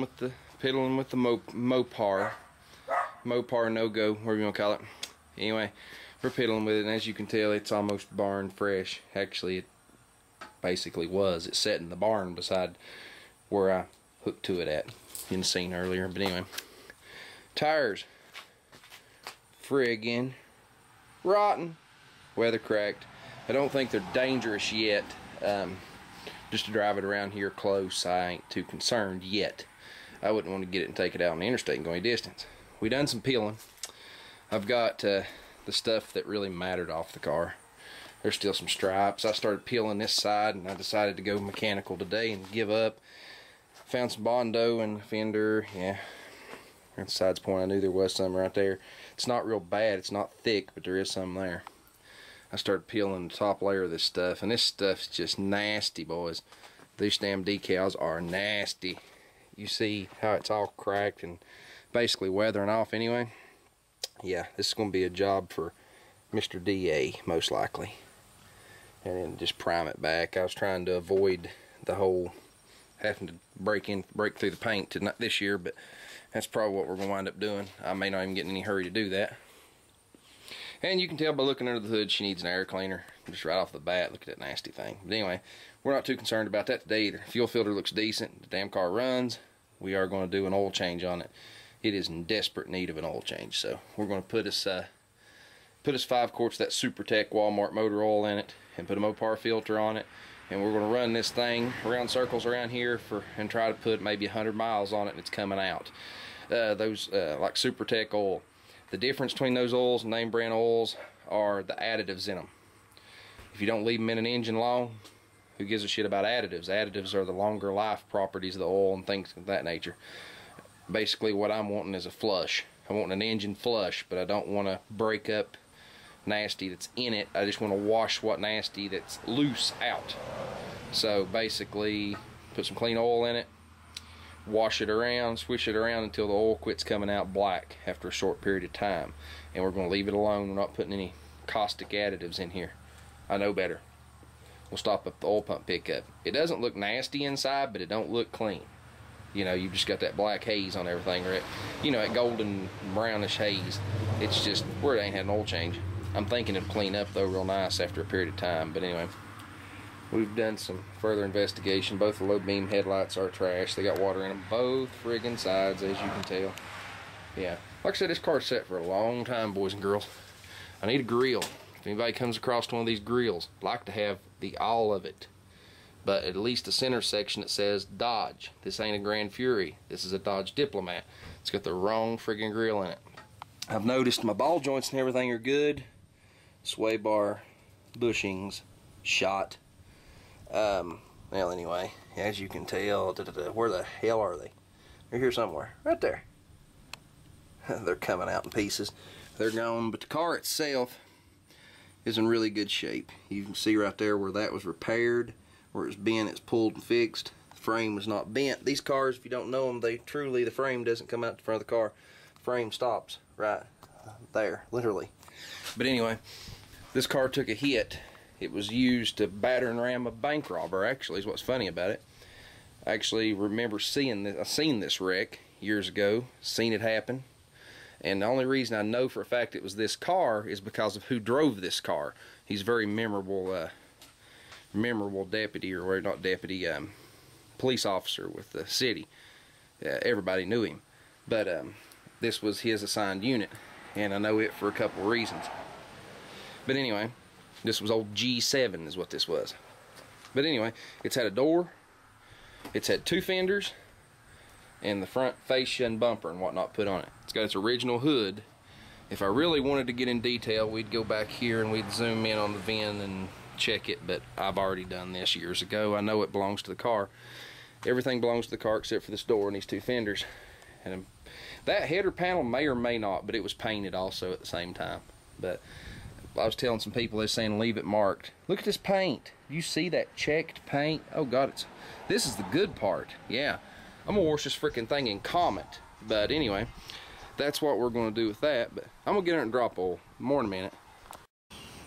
with the mopar. Mopar no-go, whatever you want to call it. Anyway, we're piddling with it, and as you can tell, it's almost barn fresh. Actually, it basically was. It's set in the barn beside where I hooked to it at. You didn't seen earlier, but anyway. Tires. Friggin' rotten. Weather cracked. I don't think they're dangerous yet. Just to drive it around here close, I ain't too concerned yet. I wouldn't want to get it and take it out on the interstate and go any distance. We done some peeling. I've got the stuff that really mattered off the car. There's still some stripes. I started peeling this side, and I decided to go mechanical today and give up. Found some Bondo in the fender. Yeah, at the sides point, I knew there was some right there. It's not real bad. It's not thick, but there is some there. I started peeling the top layer of this stuff, and this stuff's just nasty, boys. These damn decals are nasty. You see how it's all cracked and basically weathering off anyway. Yeah, this is going to be a job for Mr. DA, most likely. And then just prime it back. I was trying to avoid the whole having to break through the paint this year, but that's probably what we're going to wind up doing. I may not even get in any hurry to do that. And you can tell by looking under the hood, she needs an air cleaner. Just right off the bat, look at that nasty thing. But anyway, we're not too concerned about that today either. Fuel filter looks decent. The damn car runs. We are going to do an oil change on it. It is in desperate need of an oil change. So we're going to put us 5 quarts of that Super Tech Walmart motor oil in it and put a Mopar filter on it. And we're going to run this thing around circles around here and try to put maybe 100 miles on it, and it's coming out. Those like Super Tech oil. The difference between those oils and name brand oils are the additives in them. If you don't leave them in an engine long, who gives a shit about additives? Additives are the longer life properties of the oil and things of that nature. Basically what I'm wanting is a flush. I want an engine flush, but I don't want to break up nasty that's in it. I just want to wash what nasty that's loose out. So basically put some clean oil in it, wash it around, swish it around until the oil quits coming out black after a short period of time. And we're going to leave it alone. We're not putting any caustic additives in here. I know better. We'll stop up the oil pump pickup. It doesn't look nasty inside, but it don't look clean. You know, you've just got that black haze on everything, or that golden brownish haze. It's just where it ain't had an oil change. I'm thinking it'll clean up though real nice after a period of time. But anyway, we've done some further investigation. Both the low beam headlights are trash. They got water in them both friggin' sides, as you can tell. Yeah, like I said, this car's set for a long time, boys and girls. I need a grill. If anybody comes across one of these grills, I'd like to have the all of it. But at least the center section that says Dodge. This ain't a Grand Fury. This is a Dodge Diplomat. It's got the wrong friggin' grill in it. I've noticed my ball joints and everything are good. Sway bar, bushings, shot. Well, anyway, as you can tell, where the hell are they? They're here somewhere. Right there. They're coming out in pieces. They're gone, but the car itself is in really good shape. You can see right there where that was repaired. Where it's bent, it's pulled and fixed. The frame was not bent. These cars, if you don't know them, the frame doesn't come out the front of the car. The frame stops right there, literally. But anyway, this car took a hit. It was used to batter and ram a bank robber, actually, is what's funny about it. I actually remember seeing this. I seen this wreck years ago, seen it happen. And the only reason I know for a fact it was this car is because of who drove this car. He's a very memorable deputy, or not deputy, police officer with the city. Everybody knew him, but this was his assigned unit, and I know it for a couple of reasons. But anyway, this was old G7 is what this was. But anyway, it's had a door, it's had 2 fenders, and the front fascia and bumper and whatnot put on it. It's got its original hood. If I really wanted to get in detail, we'd go back here and we'd zoom in on the VIN and check it, but I've already done this years ago. I know it belongs to the car. Everything belongs to the car except for this door and these 2 fenders. And that header panel may or may not, but it was painted also at the same time. But I was telling some people, they're saying leave it marked. Look at this paint. You see that checked paint? Oh God, this is the good part. Yeah, I'm gonna wash this freaking thing in Comet. But anyway, that's what we're gonna do with that. But I'm gonna get her and drop oil. More in a minute.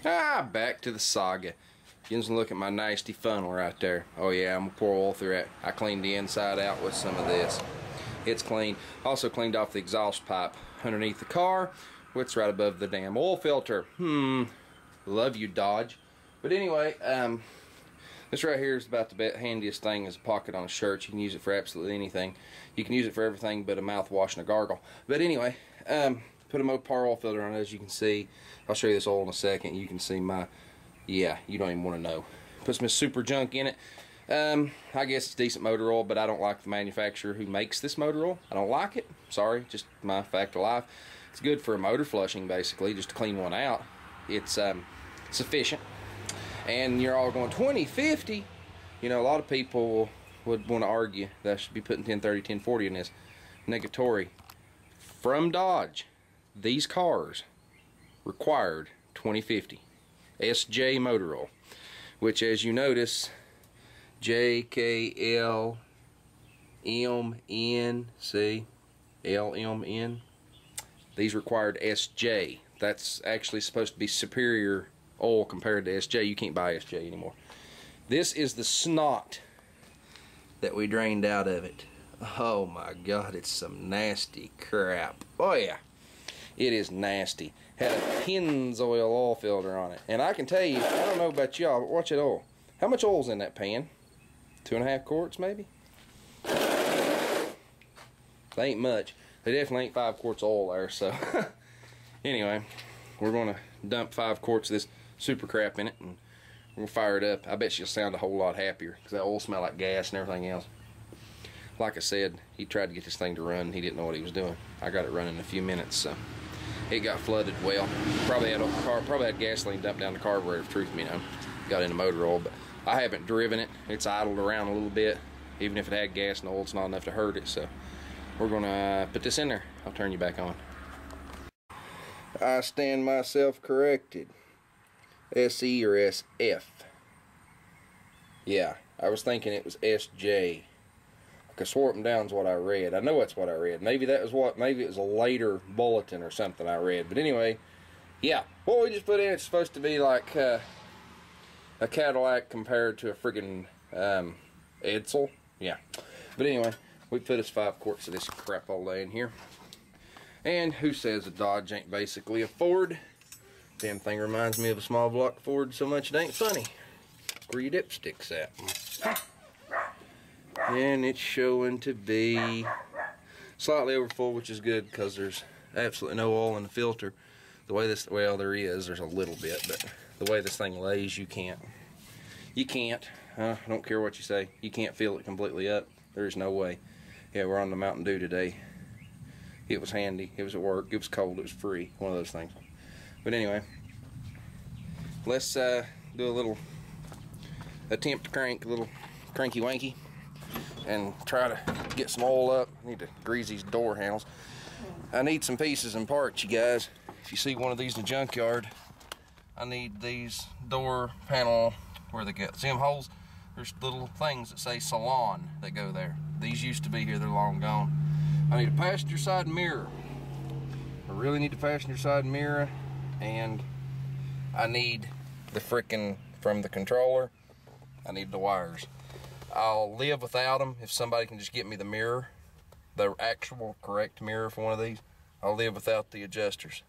Back to the saga. You can look at my nasty funnel right there. Oh yeah, I'm gonna pour oil through it. I cleaned the inside out with some of this. It's clean. Also cleaned off the exhaust pipe underneath the car, which is right above the damn oil filter. Love you, Dodge. But anyway, this right here is about the handiest thing as a pocket on a shirt. You can use it for absolutely anything. You can use it for everything but a mouthwash and a gargle. But anyway, put a Mopar oil filter on it, as you can see. I'll show you this oil in a second. You can see my, yeah, you don't even want to know. Put some super junk in it. I guess it's decent motor oil, but I don't like the manufacturer who makes this motor oil. I don't like it. Sorry, just my fact of life. It's good for motor flushing, basically, just to clean one out. It's sufficient. And you're all going 2050. You know, a lot of people would want to argue that I should be putting 1030, 1040 in this. Negatory. From Dodge, these cars required 2050 SJ motor oil, which, as you notice, JKLMN, see, LMN. These required SJ. That's actually supposed to be superior oil compared to SJ. You can't buy SJ anymore. This is the snot that we drained out of it. Oh my God, it's some nasty crap. Oh yeah, it is nasty. Had a Pennzoil oil filter on it, and I can tell you, I don't know about y'all, but watch it oil. How much oil's in that pan? 2.5 quarts maybe? They ain't much. They definitely ain't 5 quarts of oil there, so anyway, we're gonna dump 5 quarts of this super crap in it, and we're gonna fire it up. I bet she'll sound a whole lot happier, because that oil smell like gas and everything else. Like I said, he tried to get this thing to run. He didn't know what he was doing. I got it running in a few minutes, so it got flooded well. Probably had gasoline dumped down the carburetor, if truth be known. Got in the motor oil, but I haven't driven it. It's idled around a little bit. Even if it had gas and oil, it's not enough to hurt it. So we're gonna put this in there. I'll turn you back on. I stand myself corrected. SE or SF. Yeah, I was thinking it was SJ. I swore up and down is what I read. I know that's what I read. Maybe that was what, maybe it was a later bulletin or something I read. But anyway, yeah, what we just put in, it's supposed to be like a Cadillac compared to a friggin' Edsel. Yeah. But anyway, we put us 5 quarts of this crap all day in here. And who says a Dodge ain't basically a Ford? Damn thing reminds me of a small block Ford so much it ain't funny. Where your dipstick's at. And it's showing to be slightly over full, which is good because there's absolutely no oil in the filter. The way this, well, there's a little bit, but the way this thing lays, you can't, I don't care what you say, you can't fill it completely up. There's no way. Yeah, we're on the Mountain Dew today. It was handy, it was at work, it was cold, it was free, one of those things. But anyway, let's do a little attempt to crank, a little cranky wanky, and try to get some oil up. I need to grease these door handles. I need some pieces and parts, you guys. If you see one of these in the junkyard, I need these door panel, where they get, see them holes? There's little things that say salon that go there. These used to be here, they're long gone. I need a passenger side mirror. I really need the passenger side mirror, and I need the frickin', from the controller, I need the wires. I'll live without them if somebody can just get me the mirror, the actual correct mirror for one of these. I'll live without the adjusters.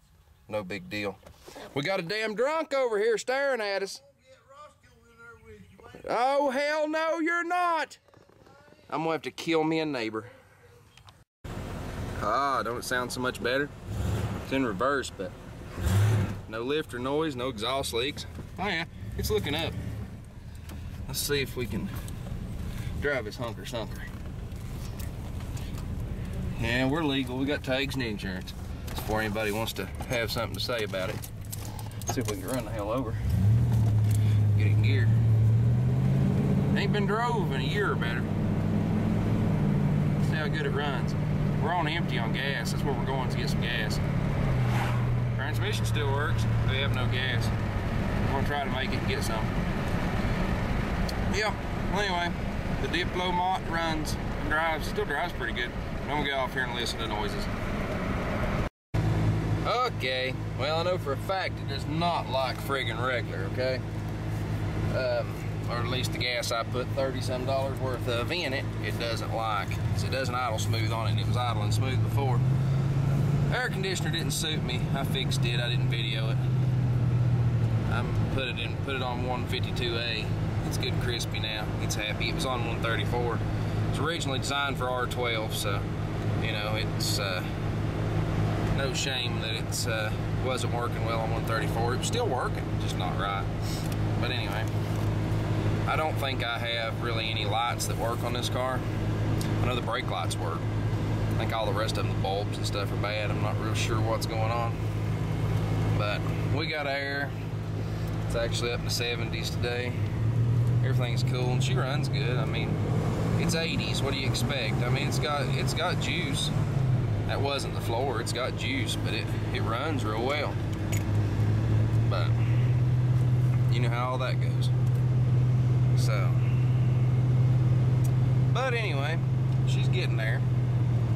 No big deal. We got a damn drunk over here staring at us. Oh, hell no, you're not. I'm gonna have to kill me a neighbor. Ah, don't it sound so much better? It's in reverse, but no lift or noise, no exhaust leaks. Oh yeah, it's looking up. Let's see if we can drive this hunker sunker. Yeah, we're legal. We got tags and insurance. Before anybody wants to have something to say about it. Let's see if we can run the hell over. Get it in gear. Ain't been drove in a year or better. See how good it runs. We're on empty on gas. That's where we're going to get some gas. Transmission still works. We have no gas. We're gonna try to make it and get some. Yeah. Well, anyway, the Diplo Mott runs and drives. Still drives pretty good. I'm gonna get off here and listen to noises. Okay. Well, I know for a fact it does not like friggin' regular. Okay. or at least the gas I put $30-some worth of in it, it doesn't like. So it doesn't idle smooth on it, and it was idling smooth before. Air conditioner didn't suit me. I fixed it. I didn't video it. I put it on 152A. It's good and crispy now. It's happy. It was on 134. It was originally designed for R12, so you know it's no shame that it's wasn't working well on 134. It was still working, just not right. But anyway, I don't think I have really any lights that work on this car. I know the brake lights work. I think all the rest of them, the bulbs and stuff, are bad. I'm not real sure what's going on. But we got air. It's actually up in the 70s today. Everything's cool, and she runs good. I mean, it's 80s. What do you expect? I mean, it's got juice. That wasn't the floor. It's got juice, but it runs real well. But you know how all that goes. So, but anyway, she's getting there.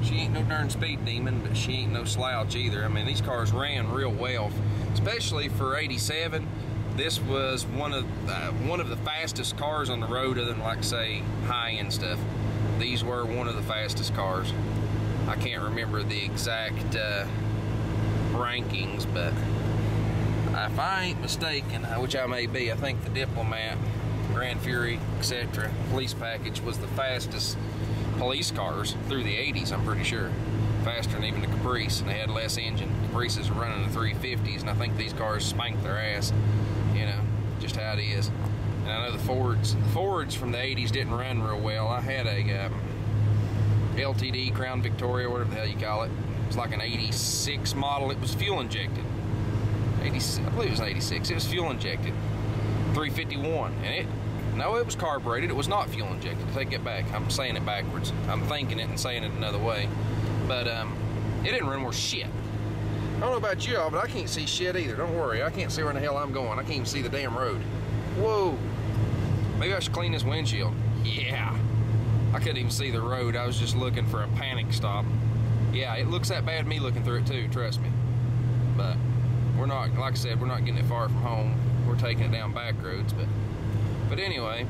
She ain't no darn speed demon, but she ain't no slouch either. I mean, these cars ran real well, especially for 87. This was one of the fastest cars on the road, other than, like, say, high-end stuff. These were one of the fastest cars. I can't remember the exact rankings, but if I ain't mistaken, which I may be, I think the Diplomat, Grand Fury, etc., police package was the fastest police cars through the 80s, I'm pretty sure. Faster than even the Caprice, and they had less engine. Caprices are running the 350s, and I think these cars spanked their ass. You know, just how it is. And I know the Fords from the 80s didn't run real well. I had a LTD Crown Victoria, whatever the hell you call it. It was like an 86 model. It was fuel injected. I believe it was an 86. It was fuel injected. 351. And it was carbureted. It was not fuel injected. Take it back. I'm saying it backwards. I'm thinking it and saying it another way. But it didn't run worth shit. I don't know about y'all, but I can't see shit either. Don't worry. I can't see where in the hell I'm going. I can't even see the damn road. Whoa. Maybe I should clean this windshield. Yeah. I couldn't even see the road. I was just looking for a panic stop. Yeah, it looks that bad me looking through it too, trust me. But we're not, like I said, we're not getting it far from home. We're taking it down back roads, but anyway,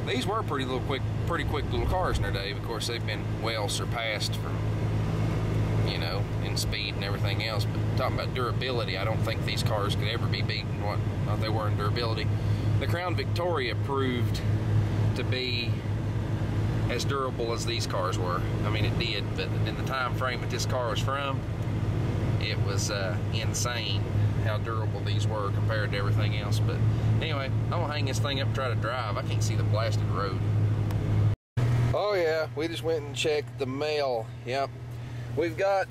these were pretty quick little cars in their day. Of course, they've been well surpassed from, you know, in speed and everything else. But talking about durability, I don't think these cars could ever be beaten what they were in durability. The Crown Victoria proved to be as durable as these cars were. I mean, it did, but in the time frame that this car was from, it was insane how durable these were compared to everything else. But anyway, I'm gonna hang this thing up and try to drive. I can't see the blasted road. Oh yeah, we just went and checked the mail. Yep, we've got,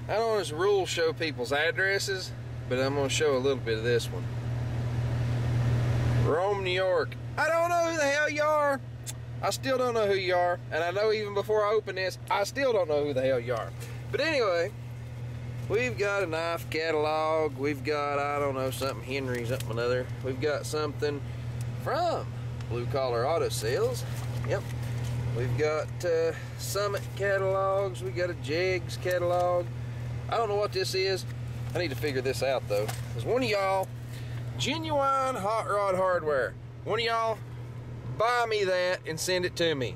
I don't know, as rules show people's addresses, but I'm gonna show a little bit of this one. Rome, New York. I don't know who the hell you are. I still don't know who you are, and I know even before I open this, I still don't know who the hell you are. But anyway, we've got a knife catalog. We've got, I don't know, something Henry, something another. We've got something from Blue Collar Auto Sales. Yep. We've got Summit catalogs. We got a Jegs catalog. I don't know what this is. I need to figure this out though. Because one of y'all, Genuine Hot Rod Hardware, one of y'all, buy me that and send it to me.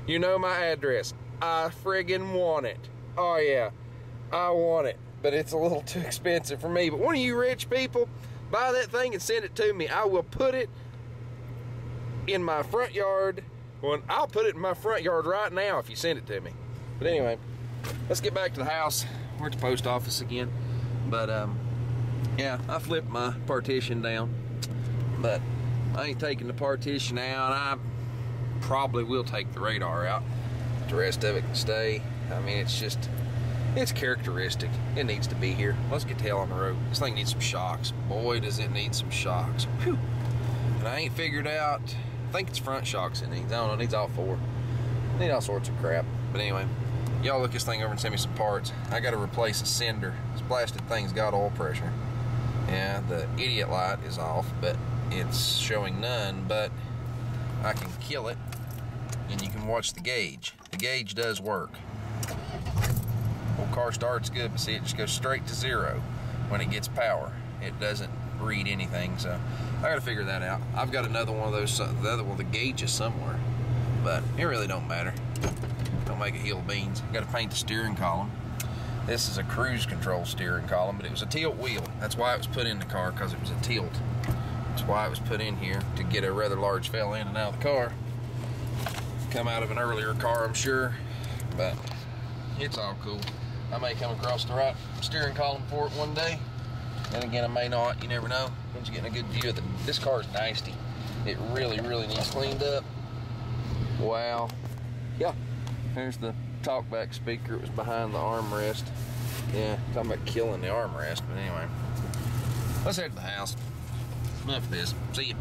You know my address. I friggin' want it. Oh yeah, I want it. But it's a little too expensive for me. But one of you rich people, buy that thing and send it to me. I will put it in my front yard. Well, I'll put it in my front yard right now if you send it to me. But anyway, let's get back to the house. We're at the post office again. But yeah, I flipped my partition down. But I ain't taking the partition out. I probably will take the radar out. The rest of it can stay. I mean, it's just, it's characteristic. It needs to be here. Let's get the hell on the road. This thing needs some shocks. Boy, does it need some shocks. Whew. And I ain't figured out, I think it's front shocks it needs. I don't know, it needs all four. It needs all sorts of crap. But anyway, y'all look this thing over and send me some parts. I gotta replace a sender. This blasted thing's got oil pressure. Yeah, the idiot light is off, but it's showing none, but I can kill it and you can watch the gauge. The gauge does work. Whole car starts good, but see, it just goes straight to zero when it gets power. It doesn't read anything, so I gotta figure that out. I've got another one of those, the other one, the gauges somewhere, but it really don't matter. Don't make a hill of beans. Gotta paint the steering column. This is a cruise control steering column, but it was a tilt wheel. That's why it was put in the car, because it was a tilt. That's why it was put in here, to get a rather large fella in and out of the car. Come out of an earlier car, I'm sure, but it's all cool. I may come across the right steering column for it one day. Then again, I may not. You never know. Once you get a good view of it. This car is nasty. It really, really needs cleaned up. Wow. Yeah. There's the talkback speaker. It was behind the armrest. Yeah, talking about killing the armrest. But anyway, let's head to the house. Enough of this. See ya.